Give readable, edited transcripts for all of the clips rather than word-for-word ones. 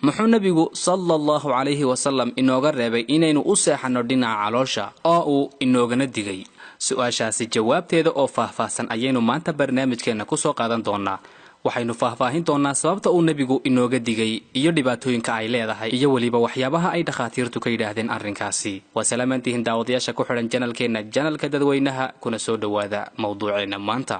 muxuu nabigu sallallahu alayhi wasallam inooga reebay inaynu u seexano dhinaca caloosha oo uu inoogana digay su'aashaasi jawaabteeda oo faahfaahsan ayaynu maanta barnaamijkeena ku soo qaadan doonaa waxaynu faahfaahin doonaa sababta uu nabigu inooga digay iyo dhibaatooyinka ay leedahay iyo waliba waxyaabaha ay dhaqaatiirtu ka yiraahdeen arrinkaasi wasalaamaantihiin daawadayaasha ku xiran janalka dadweynaha kuna soo dhawaada mawduuceena maanta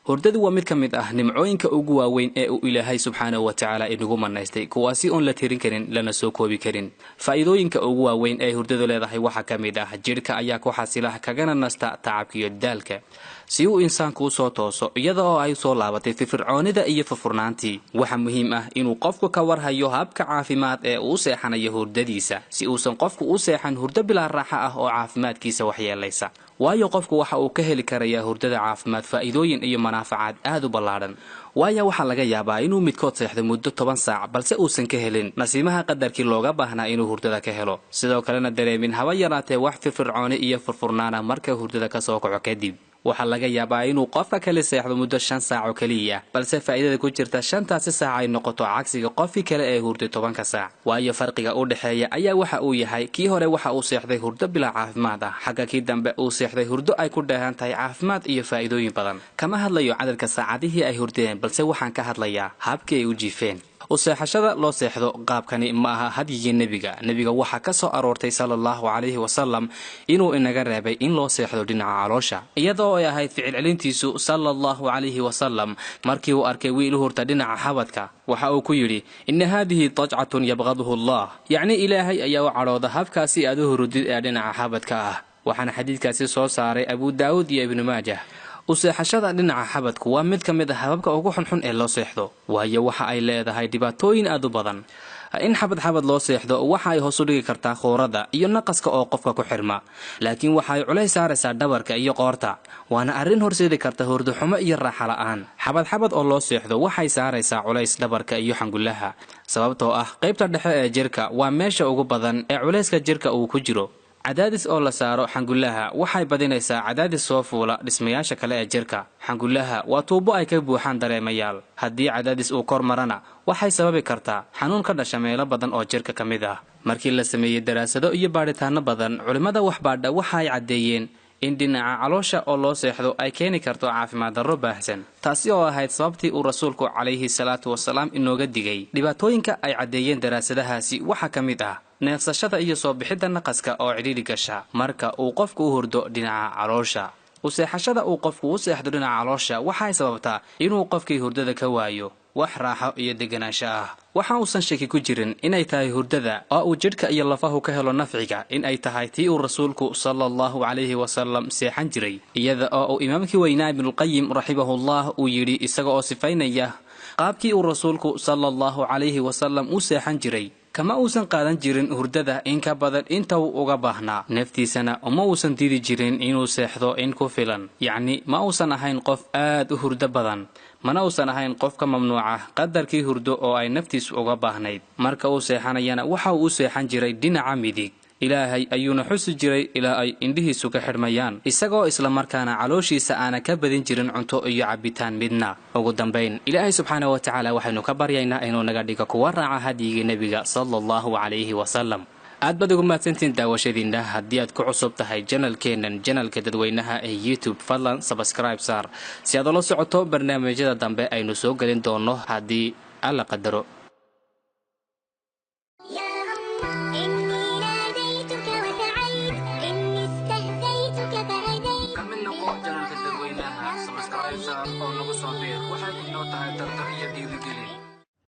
hurdadu waa mid ka mid ah nimcooyinka ugu waaweyn ee uu Ilaahay subxaanahu wa ta'ala inagu manaystay kuwaasi oo la tirin karin lana soo koobi karin faa'iidooyinka ugu waaweyn ee hurdadu leedahay waxa ka mid ah jirka ayaa ku xasilaha kagana nasta tacabka iyo daalka si uu insaanku soo tooso iyada oo ay soo laabatay firfircoonida iyo furfurnaantii waxa muhiim ah inuu qofku ka warhayo habka caafimaad ee uu seexanayo hurdadiisa si uusan qofku u seexan hurdo bilaa raaxo ah oo caafimaadkiisa waxyeelaysa waayo qofku waxa uu ka heli karayaa hurdada caafimaad faa'iidooyin iyo manaafacaad aad u ballaaran waayo waxa laga yaabaa inuu midkood seexdo muddo 10 saac balse uusan ka helin nasiimaha qadarkii looga baahnaa inuu hurdada ka helo sidoo kalena dareemin haba yaraatee wax firfircooni iyo furfurnaana marka hurdada ka soo kaco kadib waxa laga yaabaa inuu qofka kale seexdo muddo 5 saac oo kaliya balse faa'iidada ku jirta 5taasi saac ay noqoto cagsiga qofkii kale ee hurday 10 saac waayo farqiga u dhaxeeya ayaa waxa uu yahay kii hore waxa uu seexday hurdo bila caafimaad ah xagga kii dambe uu seexday hurdo ay ku dheehan tahay caafimaad iyo faa'iidooyin badan kama hadlayo cadadka saacadihii ay hurdeen balse waxaan ka hadlayaa habkii ay u jiifeen وسيحشدا لو سيحدو qaabkani ma aha hadiyii nabiga waxa ka soo aroortay sallallahu alayhi wasallam inuu inaga reebay in loo seexdo dhinaca caloosha iyadoo ay ahayd ficil celintiisu sallallahu alayhi wasallam markii uu arkay wiil hurta dhinaca xabadka waxa uu ku yiri in hadhihi taj'atun yabghaduhu Allah yaani ilaahay ayaa u carooda habkaasi aad u hurdid ee dhinaca xabadka ah waxana xadiidkaasi soo saaray Abu Daawud iyo Ibn Maajah وسيحشدا dhinaca xabadku waa mid kamid ah hababka ugu xunxun ee loo seexdo waayo waxa ay leedahay dhibaatooyin aad u badan in xabad loo seexdo waxa ay hoos u dhigi kartaa qoorada iyo naqaska oo qofka ku xirma laakiin waxa ay culays saaraysaa dhabarka iyo qoorta waana arrin horseedi karta hurdo xumo iyo raaxo la'aan xabad oo loo seexdo waxay saaraysaa culays dhabarka iyo xangulaha sababtoo ah qaybta dhexe ee jirka waa meesha ugu badan ee culayska jirka uu ku jiro cadaadis oo la saaro xangulaha waxay badinaysaa cadaadis soo fuula dhismayaasha kale ee jirka xangulaha waa tuubo ay ka buuxaan dareemayaal haddii cadaadis uu kor marana waxay sababi kartaa xanuun ka dhasha meelo badan oo jirka ka mid ah markii la sameeyay daraasado iyo baaritaano badan culimada waxbaadha waxa ay cadeeyeen in dhinaca caloosha oo loo seexdo ay keeni karto caafimaad darro baahsan taasi oo ahayd sababtii uu rasuulku calayhi salaatu wasalaam inooga digay dhibaatooyinka ay cadeeyeen daraasadahaasi waxa ka mid ah neefsashada iyo soo bixidda naqaska oo cidhiidhi gasha marka uu qofku u hurdo dhinaca caloosha وسيحشدا uu qofku u seexdo dhinaca caloosha waxay sababtaa inuu qofkii hurdada ka waayo wax raaxo iyo deganaansho ah waxa uusan shaki ku jirin inay tahay hurdada oo uu jidhka iyo lafahu ka helo nafciga in ay tahay tii uu rasuulku sallallahu alayhi wasallam seexan jiray iyada oo uu imaamkii weynaa ibn al-qayyim rahimahullah uu yiri isaga oo sifaynaya qaabkii uu rasuulku sallallahu alayhi wasallam u seexan jiray kama uusan qaadan jirin hurdada in ka badan inta uu uga baahnaa naftiisana uma uusan diidi jirin inuu seexdo in ku filan yacni ma uusan ahayn qof aad u hurdo badan mana uusan ahayn qof ka mamnuuca qadarkii hurdo oo ay naftiisu uga baahnayd marka uu seexanayana waxa uu u seexan jiray dhinaca midig ilaahay ayuuna xusi jiray ilaa ay indhihiisu ka xirmayaan isagoo isla markaana calooshiisa aana ka badin jirin cunto iyo cabitaan midna ugu dambeyn ilaahay subxaanahu wa ta'ala waxaynu ka baryaynaa inuu naga dhigo kuwa raaca hadiyigii nabiga sallallahu alayhi wasallam aad baad ugu mahadsantiin daawashadiina haddii aad ku cusub tahay janalka dadweynaha ee YouTube fadlan subscribe saar si aad ula socoto barnaamijyada dambe aynu soo gelin doono haddii alla qadaro oo nagu soo biir waxay inoo tahay tartar iyo dhiirigelin